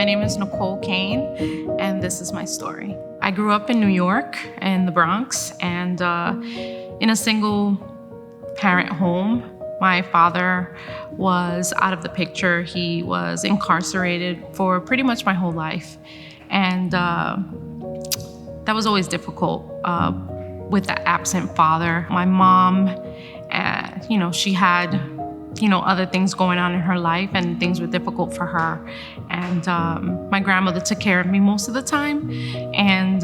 My name is Nicole Kane, and this is my story. I grew up in New York, in the Bronx, and in a single parent home. My father was out of the picture. He was incarcerated for pretty much my whole life. And that was always difficult with the absent father. My mom, she had other things going on in her life, and things were difficult for her. And my grandmother took care of me most of the time. And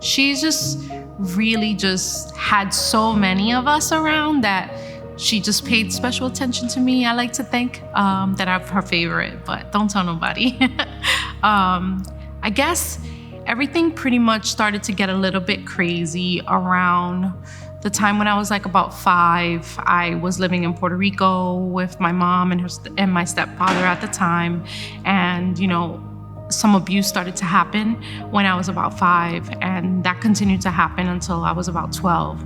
she just really just had so many of us around that she just paid special attention to me. I like to think that I'm her favorite, but don't tell nobody. I guess everything pretty much started to get a little bit crazy around the time when I was like about 5. I was living in Puerto Rico with my mom and my stepfather at the time. And, some abuse started to happen when I was about 5. And that continued to happen until I was about 12.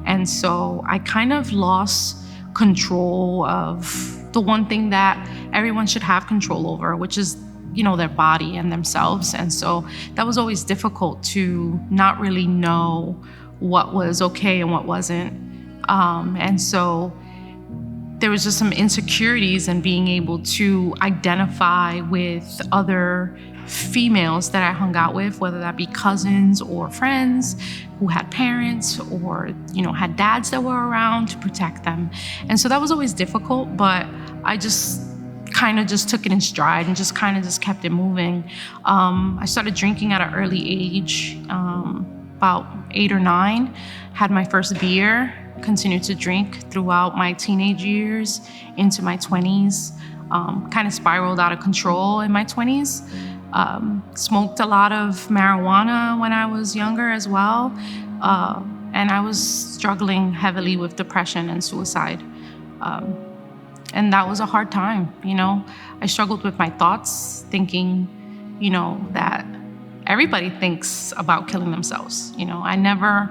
And so I kind of lost control of the one thing that everyone should have control over, which is their body and themselves. And so that was always difficult to not really know what was okay and what wasn't. And so there was just some insecurities in being able to identify with other females that I hung out with, whether that be cousins or friends who had parents or, had dads that were around to protect them. And so that was always difficult, but I just kind of just took it in stride and just kept it moving. I started drinking at an early age, about 8 or 9, had my first beer, continued to drink throughout my teenage years into my 20s, kind of spiraled out of control in my 20s. Smoked a lot of marijuana when I was younger as well. And I was struggling heavily with depression and suicide. And that was a hard time, I struggled with my thoughts, thinking, that everybody thinks about killing themselves. I never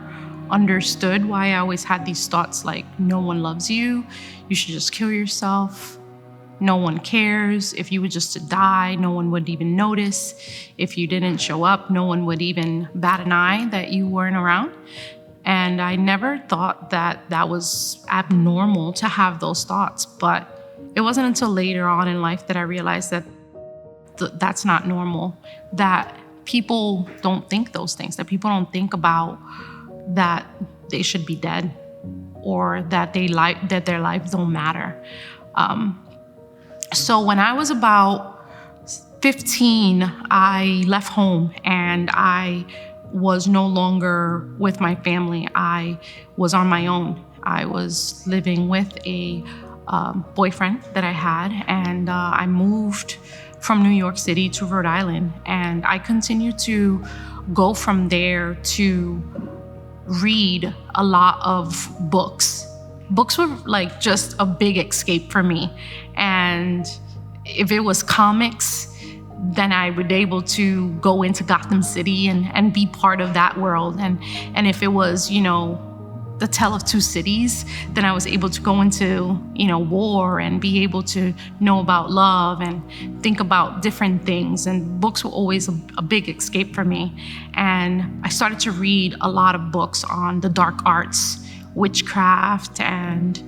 understood why I always had these thoughts like, no one loves you, you should just kill yourself. No one cares. If you were just to die, no one would even notice. If you didn't show up, no one would even bat an eye that you weren't around. And I never thought that that was abnormal to have those thoughts. But it wasn't until later on in life that I realized that that's not normal, that people don't think those things, that people don't think about that they should be dead or that their lives don't matter. So when I was about 15, I left home and I was no longer with my family. I was on my own. I was living with a boyfriend that I had, and I moved from New York City to Rhode Island. And I continued to go from there to read a lot of books. Books were like just a big escape for me. And if it was comics, then I would be able to go into Gotham City and be part of that world. And if it was, The Tale of Two Cities, then I was able to go into, war and be able to know about love and think about different things. And books were always a big escape for me. And I started to read a lot of books on the dark arts, witchcraft and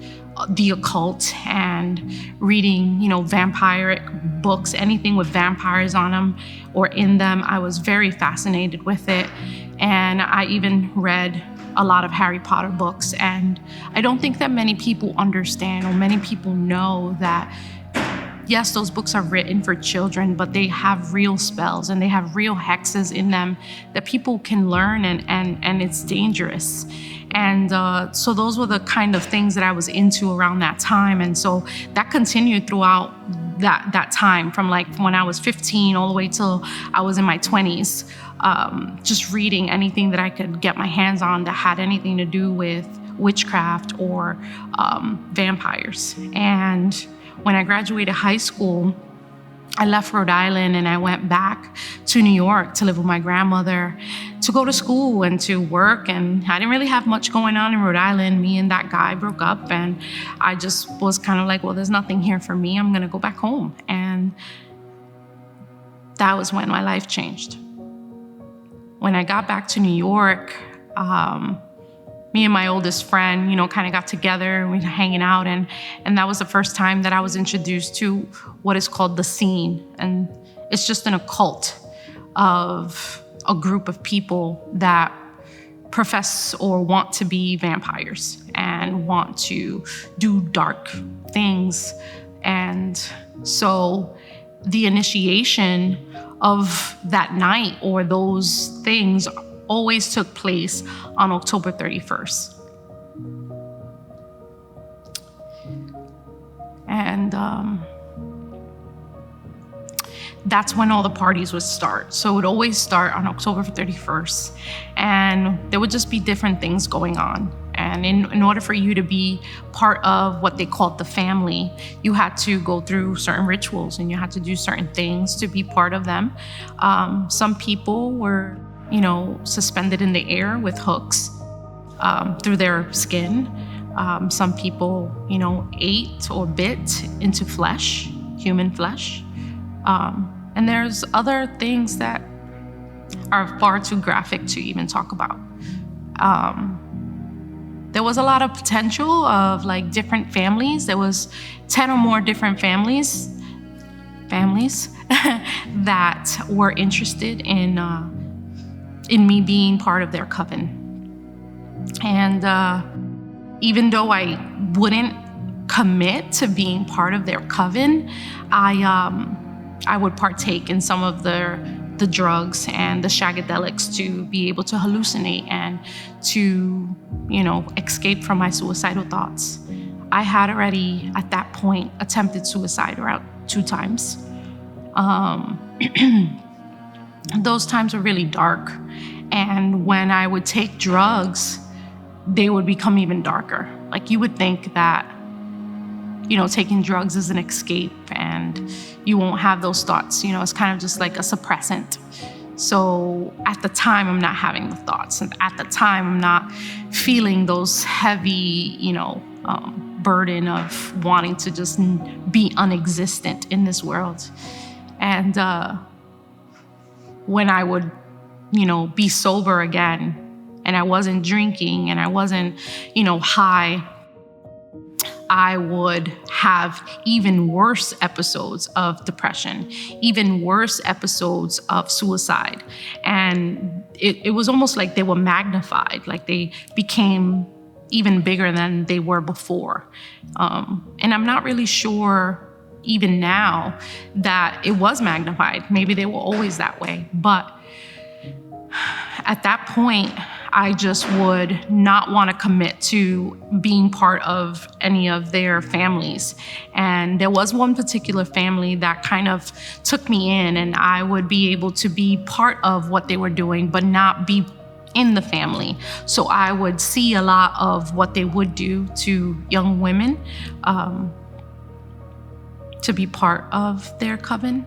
the occult, and reading, vampiric books, anything with vampires on them or in them. I was very fascinated with it. And I even read a lot of Harry Potter books. And I don't think that many people understand or many people know that, yes, those books are written for children, but they have real spells and they have real hexes in them that people can learn, and it's dangerous. And so those were the kind of things that I was into around that time. And so that continued throughout that time, from like when I was 15 all the way till I was in my 20s, just reading anything that I could get my hands on that had anything to do with witchcraft or vampires. And when I graduated high school, I left Rhode Island and I went back to New York to live with my grandmother, to go to school and to work. And I didn't really have much going on in Rhode Island. Me and that guy broke up, and I just was kind of like, well, there's nothing here for me. I'm going to go back home. And that was when my life changed. When I got back to New York, me and my oldest friend, kind of got together and we were hanging out. And that was the first time that I was introduced to what is called the scene. And it's just an occult of a group of people that profess or want to be vampires and want to do dark things. And so the initiation of that night or those things always took place on October 31st. And that's when all the parties would start. So it would always start on October 31st. And there would just be different things going on. And in order for you to be part of what they called the family, you had to go through certain rituals and you had to do certain things to be part of them. Some people were, suspended in the air with hooks through their skin. Some people, ate or bit into flesh, human flesh. And there's other things that are far too graphic to even talk about. There was a lot of potential of different families. There was 10 or more different families that were interested in me being part of their coven. And even though I wouldn't commit to being part of their coven, I would partake in some of the drugs and the shagadelics to be able to hallucinate and to, escape from my suicidal thoughts. I had already, at that point, attempted suicide around 2 times. Those times were really dark. And when I would take drugs, they would become even darker. You would think that, taking drugs is an escape and you won't have those thoughts. It's kind of just like a suppressant. So at the time, I'm not having the thoughts. And at the time, I'm not feeling those heavy, burden of wanting to just be unexistent in this world. And when I would, be sober again, and I wasn't drinking and I wasn't, high, I would have even worse episodes of depression, even worse episodes of suicide. And it was almost like they were magnified, like they became even bigger than they were before. And I'm not really sure even now that it was magnified. Maybe they were always that way. But at that point, I just would not want to commit to being part of any of their families. And there was one particular family that kind of took me in, and I would be able to be part of what they were doing, but not be in the family. So I would see a lot of what they would do to young women to be part of their coven.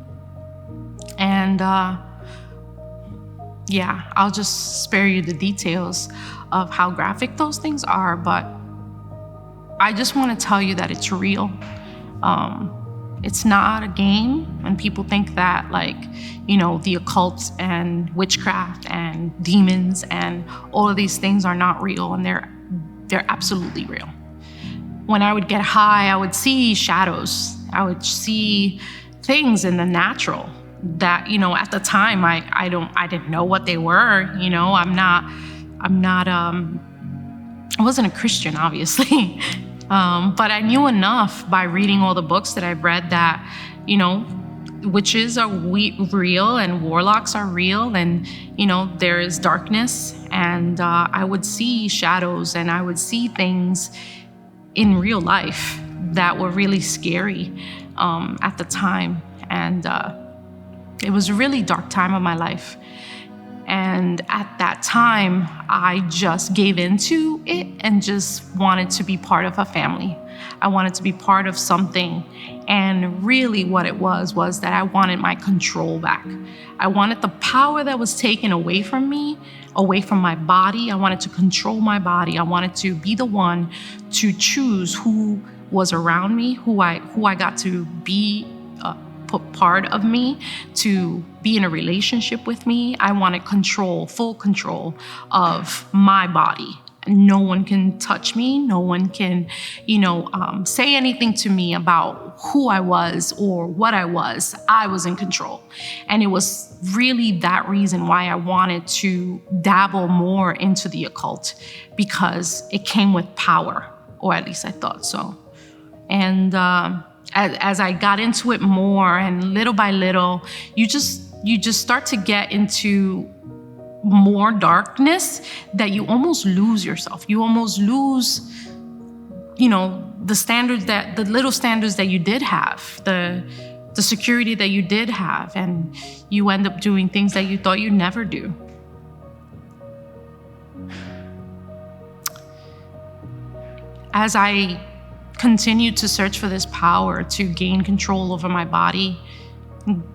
And I'll just spare you the details of how graphic those things are, but I just want to tell you that it's real. It's not a game, and people think that the occult and witchcraft and demons and all of these things are not real, and they're absolutely real. When I would get high, I would see shadows. I would see things in the natural that, at the time I didn't know what they were. I wasn't a Christian, obviously. But I knew enough by reading all the books that I've read that, witches are real and warlocks are real, and, there is darkness, and I would see shadows and I would see things in real life that were really scary at the time. And it was a really dark time of my life. And at that time, I just gave into it and just wanted to be part of a family. I wanted to be part of something. And really what it was that I wanted my control back. I wanted the power that was taken away from me, away from my body. I wanted to control my body. I wanted to be the one to choose who was around me, who I got to be put part of me to be in a relationship with me. I wanted control, full control of my body. No one can touch me. No one can, say anything to me about who I was or what I was. I was in control. And it was really that reason why I wanted to dabble more into the occult, because it came with power, or at least I thought so. And as I got into it more, and little by little, you just start to get into more darkness that you almost lose yourself. You almost lose, the little standards that you did have, the security that you did have, and you end up doing things that you thought you'd never do. As I continued to search for this power to gain control over my body,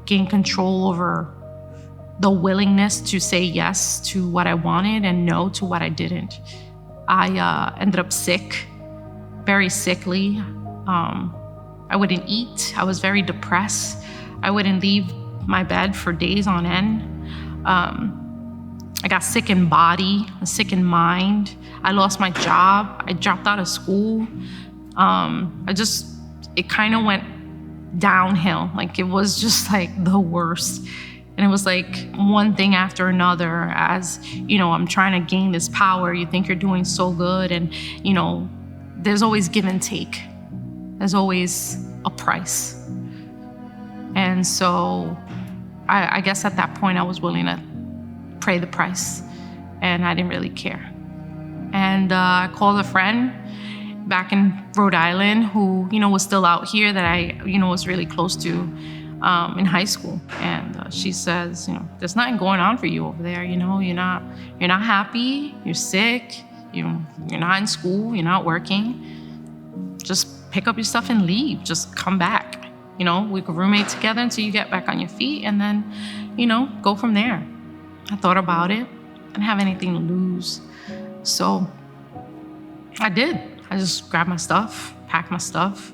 gain control over the willingness to say yes to what I wanted and no to what I didn't, I ended up sick, very sickly. I wouldn't eat. I was very depressed. I wouldn't leave my bed for days on end. I got sick in body, sick in mind. I lost my job. I dropped out of school. It kind of went downhill. Like, it was just like the worst. And it was like one thing after another. As, I'm trying to gain this power. You think you're doing so good. And, there's always give and take. There's always a price. And so I guess at that point I was willing to pay the price. And I didn't really care. And I called a friend back in Rhode Island who, was still out here, that I, was really close to in high school. And she says, there's nothing going on for you over there. You're not happy. You're sick. You're not in school. You're not working. Just pick up your stuff and leave. Just come back. We could roommate together until you get back on your feet, and then, go from there. I thought about it. I didn't have anything to lose. So I did. I just grabbed my stuff, packed my stuff,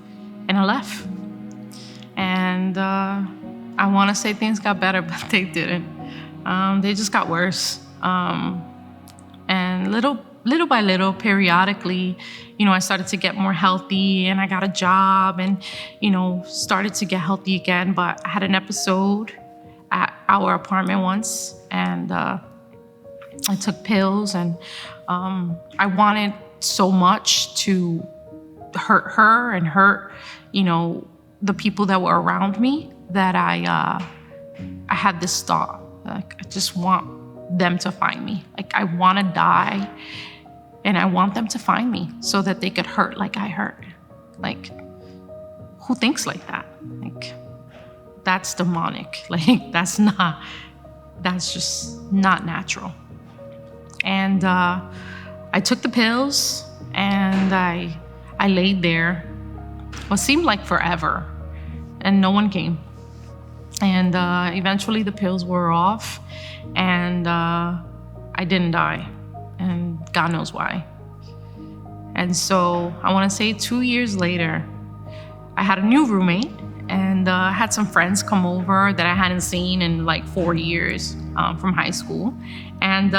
and I left. And I want to say things got better, but they didn't. They just got worse. And little by little, periodically, I started to get more healthy, and I got a job, and, started to get healthy again. But I had an episode at our apartment once, and I took pills, and I wanted so much to hurt her and hurt, the people that were around me, that I had this thought, like, I just want them to find me. Like, I want to die, and I want them to find me so that they could hurt like I hurt. Like, who thinks like that? Like, that's demonic. Like, that's just not natural. And I took the pills, and I laid there what seemed like forever, and no one came. And eventually the pills wore off, and I didn't die, and God knows why. And so I want to say 2 years later, I had a new roommate, and I had some friends come over that I hadn't seen in like 4 years from high school. And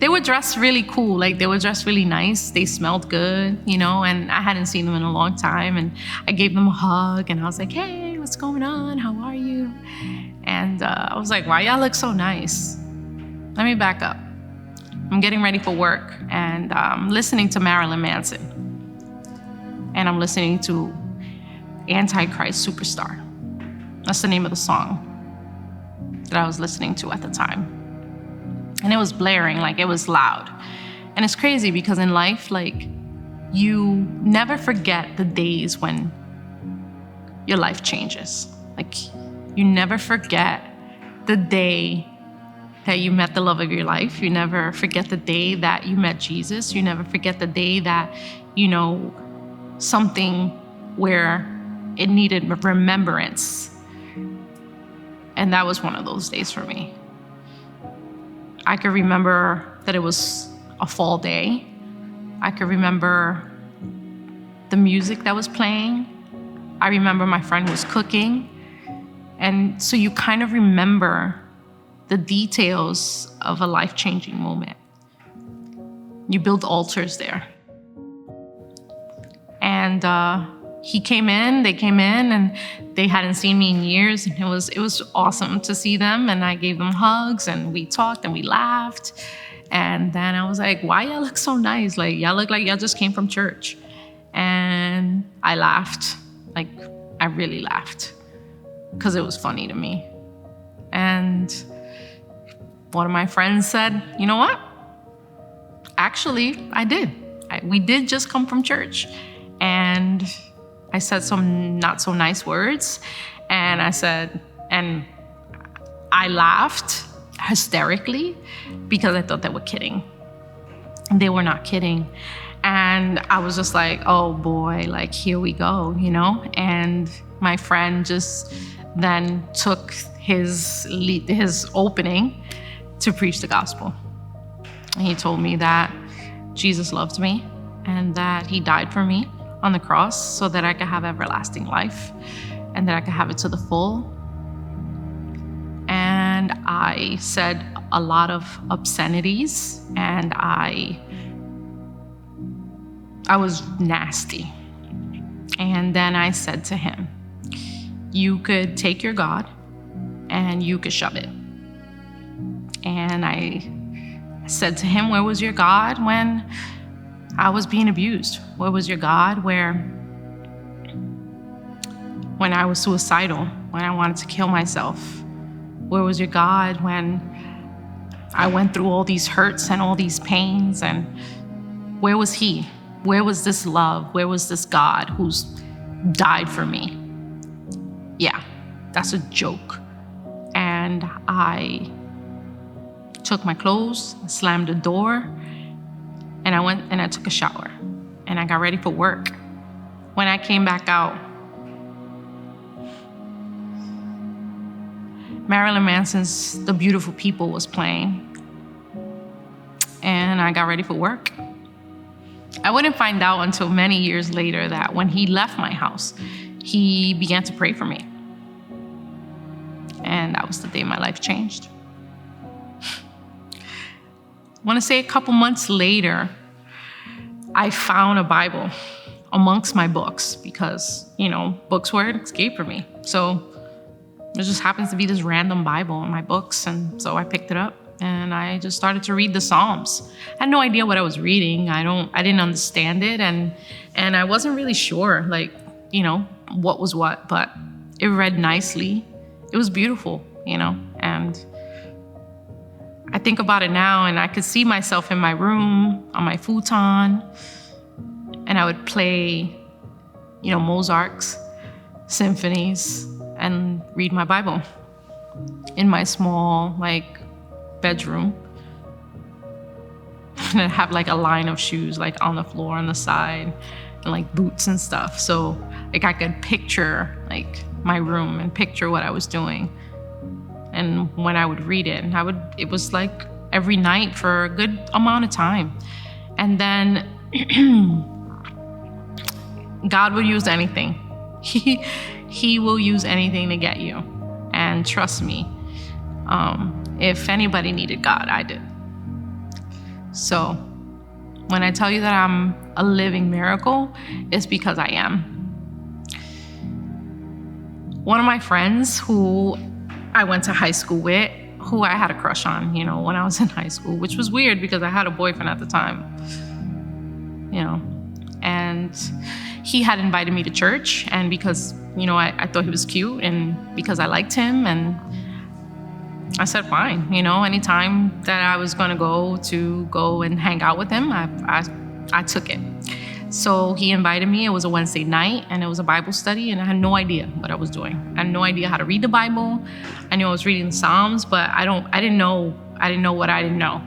they were dressed really cool. Like, they were dressed really nice. They smelled good, and I hadn't seen them in a long time. And I gave them a hug, and I was like, hey, what's going on? How are you? And I was like, why y'all look so nice? Let me back up. I'm getting ready for work, and I'm listening to Marilyn Manson. And I'm listening to Antichrist Superstar. That's the name of the song that I was listening to at the time. And it was blaring, like, it was loud. And it's crazy because in life, like, you never forget the days when your life changes. Like, you never forget the day that you met the love of your life. You never forget the day that you met Jesus. You never forget the day that, something where it needed remembrance. And that was one of those days for me. I could remember that it was a fall day. I could remember the music that was playing. I remember my friend was cooking. And so you kind of remember the details of a life-changing moment. You build altars there. And they came in, and they hadn't seen me in years. And it was awesome to see them. And I gave them hugs, and we talked, and we laughed. And then I was like, why y'all look so nice? Like, y'all look like y'all just came from church. And I laughed. Like, I really laughed because it was funny to me. And one of my friends said, you know what? Actually, I did. We did just come from church. And I said some not so nice words. And I laughed hysterically because I thought they were kidding. They were not kidding. And I was just like, oh boy, like, here we go, you know? And my friend just then took his opening to preach the gospel. And he told me that Jesus loved me and that he died for me on the cross so that I could have everlasting life and that I could have it to the full. And I said a lot of obscenities, and I was nasty. And then I said to him, you could take your God and you could shove it. And I said to him, where was your God when I was being abused? Where was your God when I was suicidal, when I wanted to kill myself? Where was your God when I went through all these hurts and all these pains? And where was he? Where was this love? Where was this God who's died for me? Yeah, that's a joke. And I took my clothes, slammed the door, and I went and I took a shower. And I got ready for work. When I came back out, Marilyn Manson's The Beautiful People was playing. And I got ready for work. I wouldn't find out until many years later that when he left my house, he began to pray for me. And that was the day my life changed. I want to say a couple months later, I found a Bible amongst my books because, you know, books were an escape for me. So there just happens to be this random Bible in my books. And so I picked it up and I just started to read the Psalms. I had no idea what I was reading. I didn't understand it. And I wasn't really sure, like, you know, what was what, but it read nicely. It was beautiful, you know, and I think about it now and I could see myself in my room on my futon, and I would play, you know, Mozart's symphonies and read my Bible in my small, like, bedroom. And I'd have like a line of shoes like on the floor on the side and like boots and stuff. So like I could picture like my room and picture what I was doing. And when I would read it, it was like every night for a good amount of time. And then God will use anything. He will use anything to get you. And trust me, if anybody needed God, I did. So when I tell you that I'm a living miracle, it's because I am. One of my friends who I went to high school with, who I had a crush on, you know, when I was in high school, which was weird because I had a boyfriend at the time, you know, and he had invited me to church, and because, you know, I thought he was cute and because I liked him, and I said, fine, you know, anytime that I was gonna go and hang out with him, I took it. So he invited me. It was a Wednesday night and it was a Bible study, and I had no idea what I was doing. I had no idea how to read the Bible. I knew I was reading the Psalms, but I didn't know what I didn't know.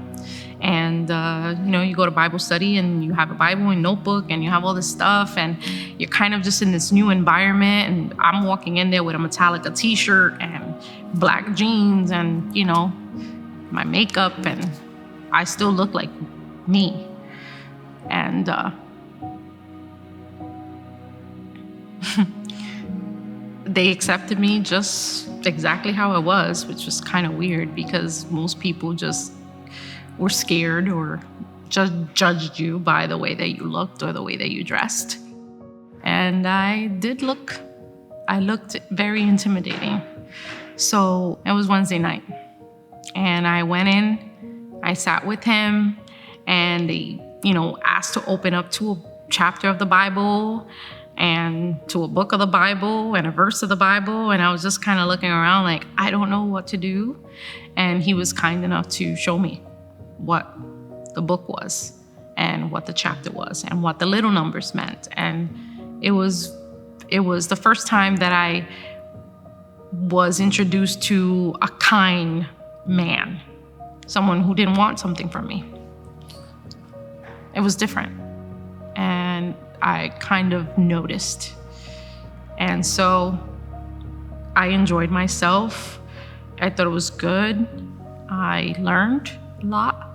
And, you know, you go to Bible study and you have a Bible and notebook and you have all this stuff and you're kind of just in this new environment. And I'm walking in there with a Metallica t-shirt and black jeans and, you know, my makeup, and I still look like me. And they accepted me just exactly how I was, which was kind of weird because most people just were scared or just judged you by the way that you looked or the way that you dressed. And I looked very intimidating. So it was Wednesday night, and I went in, I sat with him, and they, asked to open up to a chapter of the Bible and to a book of the Bible and a verse of the Bible. And I was just kind of looking around like, I don't know what to do. And he was kind enough to show me what the book was and what the chapter was and what the little numbers meant. And it was the first time that I was introduced to a kind man, someone who didn't want something from me. It was different. And I kind of noticed. And so I enjoyed myself. I thought it was good. I learned a lot.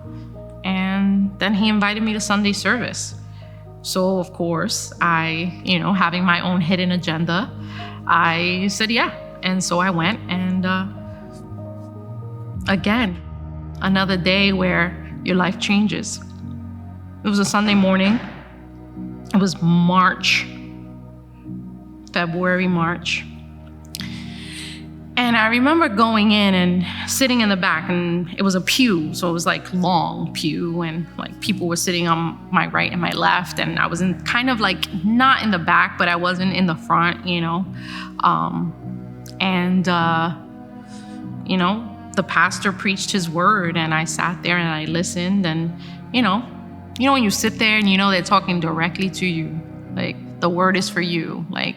And then he invited me to Sunday service. So of course, having my own hidden agenda, I said yeah. And so I went, and again, another day where your life changes. It was a Sunday morning. It was February, March. And I remember going in and sitting in the back, and it was a pew. So it was like long pew, and like people were sitting on my right and my left. And I was kind of like not in the back, but I wasn't in the front, the pastor preached his word, and I sat there and I listened. And, when you sit there and they're talking directly to you, like the word is for you. Like,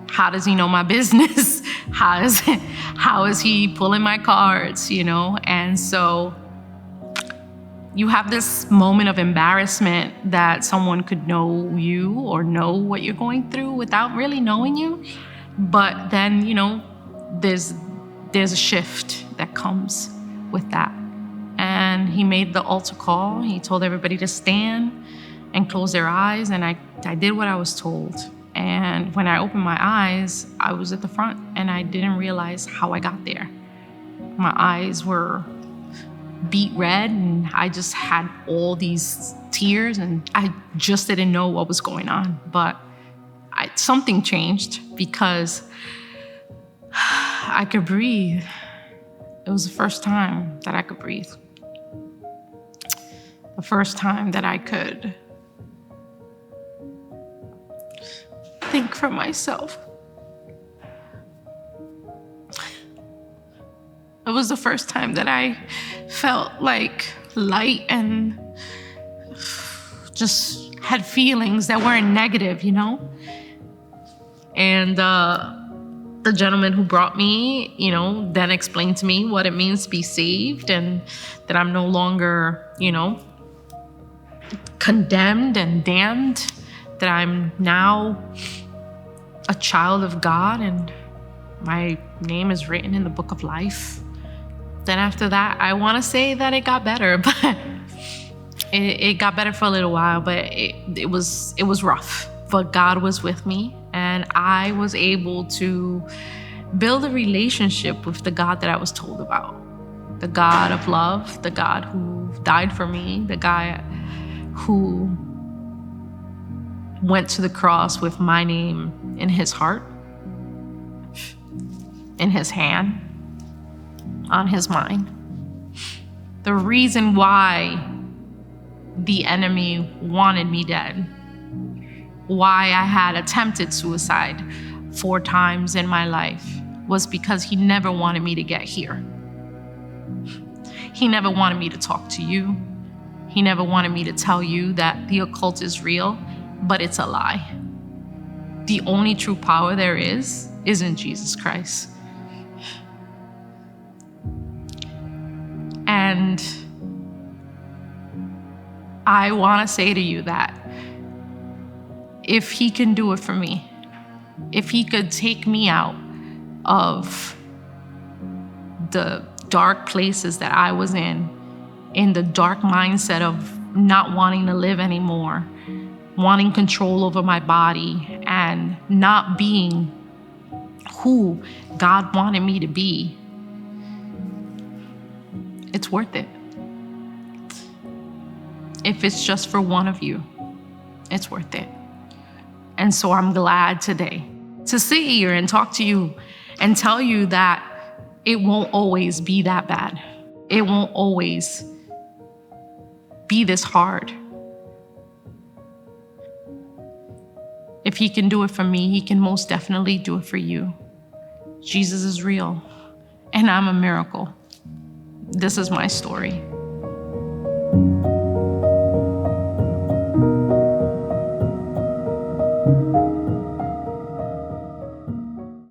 how does he know my business? How is he pulling my cards, And so you have this moment of embarrassment that someone could know you or know what you're going through without really knowing you. But then, there's a shift that comes with that. And he made the altar call. He told everybody to stand and close their eyes. And I did what I was told. And when I opened my eyes, I was at the front, and I didn't realize how I got there. My eyes were beet red, and I just had all these tears, and I just didn't know what was going on. But something changed because I could breathe. It was the first time that I could breathe. The first time that I could think for myself. It was the first time that I felt like light and just had feelings that weren't negative, And the gentleman who brought me, then explained to me what it means to be saved, and that I'm no longer, condemned and damned, that I'm now a child of God and my name is written in the book of life. Then after that, I want to say that it got better, but it got better for a little while, but it was rough. But God was with me, and I was able to build a relationship with the God that I was told about. The God of love, the God who died for me, the guy who went to the cross with my name in his heart, in his hand, on his mind. The reason why the enemy wanted me dead, why I had attempted suicide 4 times in my life, was because he never wanted me to get here. He never wanted me to talk to you. He never wanted me to tell you that the occult is real, but it's a lie. The only true power there is in Jesus Christ. And I want to say to you that if he can do it for me, if he could take me out of the dark places that I was in the dark mindset of not wanting to live anymore, wanting control over my body, and not being who God wanted me to be, it's worth it. If it's just for one of you, it's worth it. And so I'm glad today to sit here and talk to you and tell you that it won't always be that bad. It won't always be this hard. If he can do it for me, he can most definitely do it for you. Jesus is real, and I'm a miracle. This is my story.